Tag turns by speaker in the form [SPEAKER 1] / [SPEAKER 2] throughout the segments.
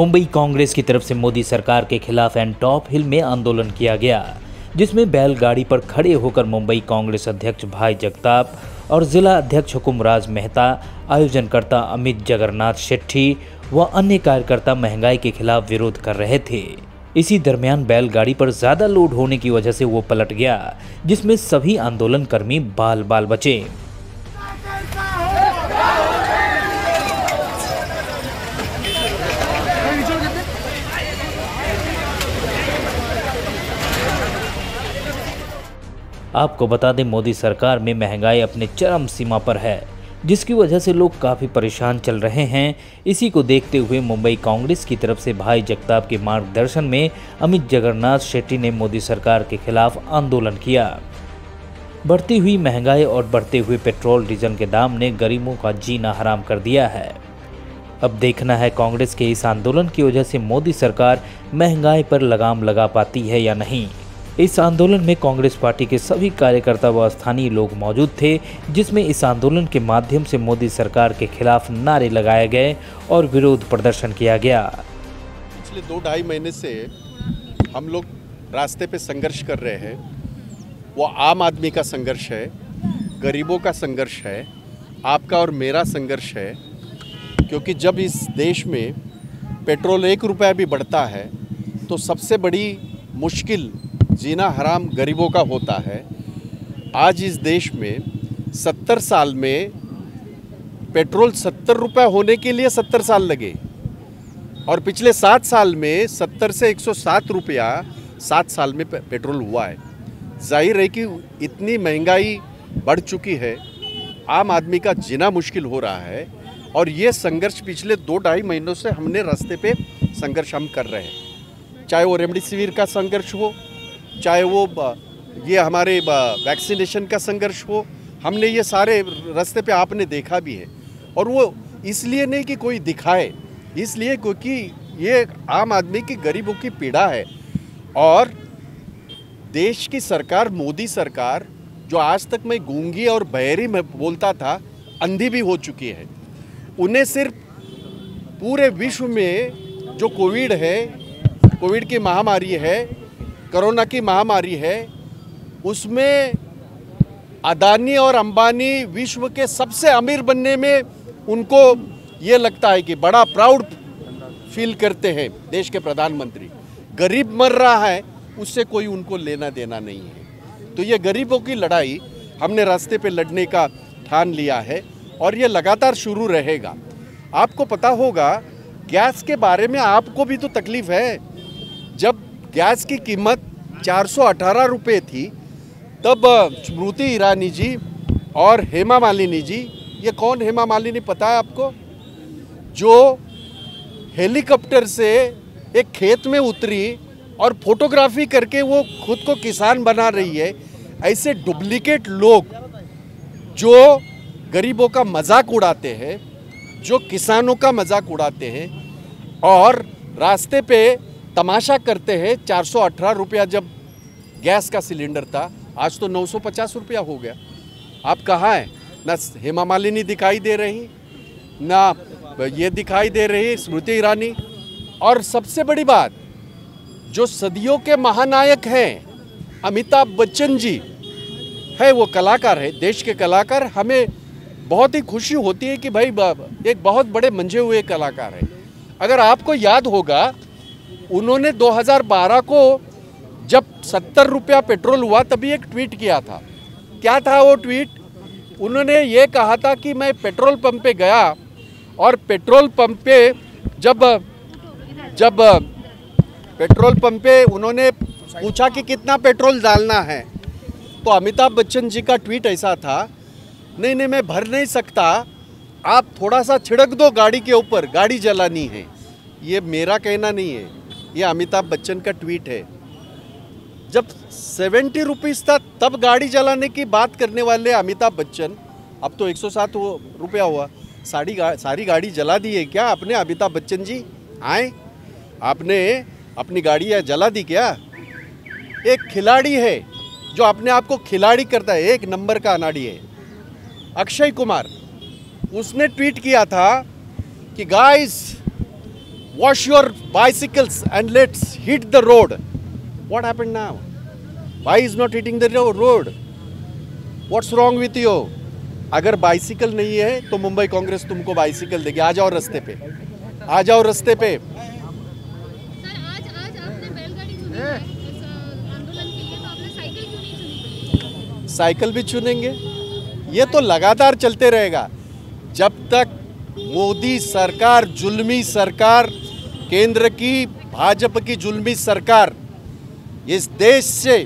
[SPEAKER 1] मुंबई कांग्रेस की तरफ से मोदी सरकार के खिलाफ एंड टॉप हिल में आंदोलन किया गया, जिसमें बैलगाड़ी पर खड़े होकर मुंबई कांग्रेस अध्यक्ष भाई जगताप और जिला अध्यक्ष हुकुमराज मेहता, आयोजनकर्ता अमित जगन्नाथ शेट्टी व अन्य कार्यकर्ता महंगाई के खिलाफ विरोध कर रहे थे। इसी दरमियान बैलगाड़ी पर ज्यादा लोड होने की वजह से वो पलट गया, जिसमें सभी आंदोलनकर्मी बाल बाल बचे। आपको बता दें, मोदी सरकार में महंगाई अपने चरम सीमा पर है, जिसकी वजह से लोग काफ़ी परेशान चल रहे हैं। इसी को देखते हुए मुंबई कांग्रेस की तरफ से भाई जगताप के मार्गदर्शन में अमित जगन्नाथ शेट्टी ने मोदी सरकार के खिलाफ आंदोलन किया। बढ़ती हुई महंगाई और बढ़ते हुए पेट्रोल डीजल के दाम ने गरीबों का जीना हराम कर दिया है। अब देखना है कांग्रेस के इस आंदोलन की वजह से मोदी सरकार महंगाई पर लगाम लगा पाती है या नहीं। इस आंदोलन में कांग्रेस पार्टी के सभी कार्यकर्ता व स्थानीय लोग मौजूद थे, जिसमें इस आंदोलन के माध्यम से मोदी सरकार के खिलाफ नारे लगाए गए और विरोध प्रदर्शन किया गया।
[SPEAKER 2] पिछले 2-2.5 महीने से हम लोग रास्ते पे संघर्ष कर रहे हैं। वो आम आदमी का संघर्ष है, गरीबों का संघर्ष है, आपका और मेरा संघर्ष है। क्योंकि जब इस देश में पेट्रोल 1 रुपया भी बढ़ता है तो सबसे बड़ी मुश्किल जीना हराम गरीबों का होता है। आज इस देश में 70 साल में पेट्रोल 70 रुपये होने के लिए 70 साल लगे और पिछले 7 साल में 70 से 107 रुपया 7 साल में पेट्रोल हुआ है। जाहिर है कि इतनी महंगाई बढ़ चुकी है, आम आदमी का जीना मुश्किल हो रहा है। और ये संघर्ष पिछले 2-2.5 महीनों से हमने रास्ते पे संघर्ष हम कर रहे हैं। चाहे वो रेमडेसिविर का संघर्ष हो, चाहे वो ये हमारे वैक्सीनेशन का संघर्ष हो, हमने ये सारे रास्ते पे आपने देखा भी है। और वो इसलिए नहीं कि कोई दिखाए, इसलिए क्योंकि ये आम आदमी की गरीबों की पीड़ा है। और देश की सरकार, मोदी सरकार, जो आज तक मैं गूंगी और बहरी में बोलता था, अंधी भी हो चुकी है। उन्हें सिर्फ पूरे विश्व में जो कोविड है, कोविड की महामारी है, कोरोना की महामारी है, उसमें अदानी और अंबानी विश्व के सबसे अमीर बनने में उनको ये लगता है कि बड़ा प्राउड फील करते हैं देश के प्रधानमंत्री। गरीब मर रहा है, उससे कोई उनको लेना देना नहीं है। तो ये गरीबों की लड़ाई हमने रास्ते पे लड़ने का ठान लिया है और ये लगातार शुरू रहेगा। आपको पता होगा, गैस के बारे में आपको भी तो तकलीफ है। जब गैस की कीमत 418 रुपये थी, तब स्मृति ईरानी जी और हेमा मालिनी जी, ये कौन हेमा मालिनी पता है आपको? जो हेलीकॉप्टर से एक खेत में उतरी और फोटोग्राफी करके वो खुद को किसान बना रही है। ऐसे डुप्लीकेट लोग जो गरीबों का मजाक उड़ाते हैं, जो किसानों का मजाक उड़ाते हैं और रास्ते पे तमाशा करते हैं। 418 रुपया जब गैस का सिलेंडर था, आज तो 950 रुपया हो गया। आप कहाँ हैं? ना हेमा मालिनी दिखाई दे रही, ना ये दिखाई दे रही स्मृति ईरानी। और सबसे बड़ी बात, जो सदियों के महानायक हैं, अमिताभ बच्चन जी है, वो कलाकार है, देश के कलाकार। हमें बहुत ही खुशी होती है कि भाई एक बहुत बड़े मंझे हुए कलाकार है। अगर आपको याद होगा, उन्होंने 2012 को जब 70 रुपया पेट्रोल हुआ तभी एक ट्वीट किया था। क्या था वो ट्वीट? उन्होंने ये कहा था कि मैं पेट्रोल पंप पे गया और पेट्रोल पंप पे जब पेट्रोल पंप पे उन्होंने पूछा कि कितना पेट्रोल डालना है, तो अमिताभ बच्चन जी का ट्वीट ऐसा था, नहीं नहीं मैं भर नहीं सकता, आप थोड़ा सा छिड़क दो गाड़ी के ऊपर, गाड़ी जलानी है। ये मेरा कहना नहीं है, ये अमिताभ बच्चन का ट्वीट है। जब 70 रुपीज़ था तब गाड़ी जलाने की बात करने वाले अमिताभ बच्चन, अब तो 107 रुपया हुआ, सारी गाड़ी जला दी है क्या आपने? अमिताभ बच्चन जी आए, आपने अपनी गाड़ी जला दी क्या? एक खिलाड़ी है जो अपने आप को खिलाड़ी करता है, एक नंबर का अनाड़ी है, अक्षय कुमार। उसने ट्वीट किया था कि guys wash your bicycles and let's hit the road. What happened now? Why is not hitting the road? What's wrong with you? अगर बाइसिकल नहीं है तो मुंबई कांग्रेस तुमको बाइसिकल देगी। आ जाओ रास्ते पे, आ जाओ रास्ते पे।
[SPEAKER 3] सर आज आपने बैलगाड़ी चुनी है इस आंदोलन के लिए, तो आपने साइकिल क्यों नहीं चुनी?
[SPEAKER 2] साइकिल भी चुनेंगे। ये तो लगातार चलते रहेगा जब तक मोदी सरकार, जुल्मी सरकार, केंद्र की भाजपा की जुल्मी सरकार इस देश से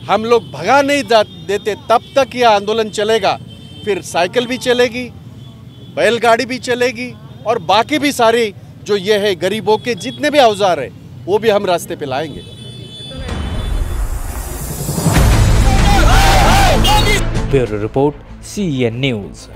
[SPEAKER 2] हम लोग भगा नहीं देते, तब तक यह आंदोलन चलेगा। फिर साइकिल भी चलेगी, बैलगाड़ी भी चलेगी और बाकी भी सारी जो ये है गरीबों के जितने भी औजार है वो भी हम रास्ते पे लाएंगे।
[SPEAKER 1] Bureau report, CNN news.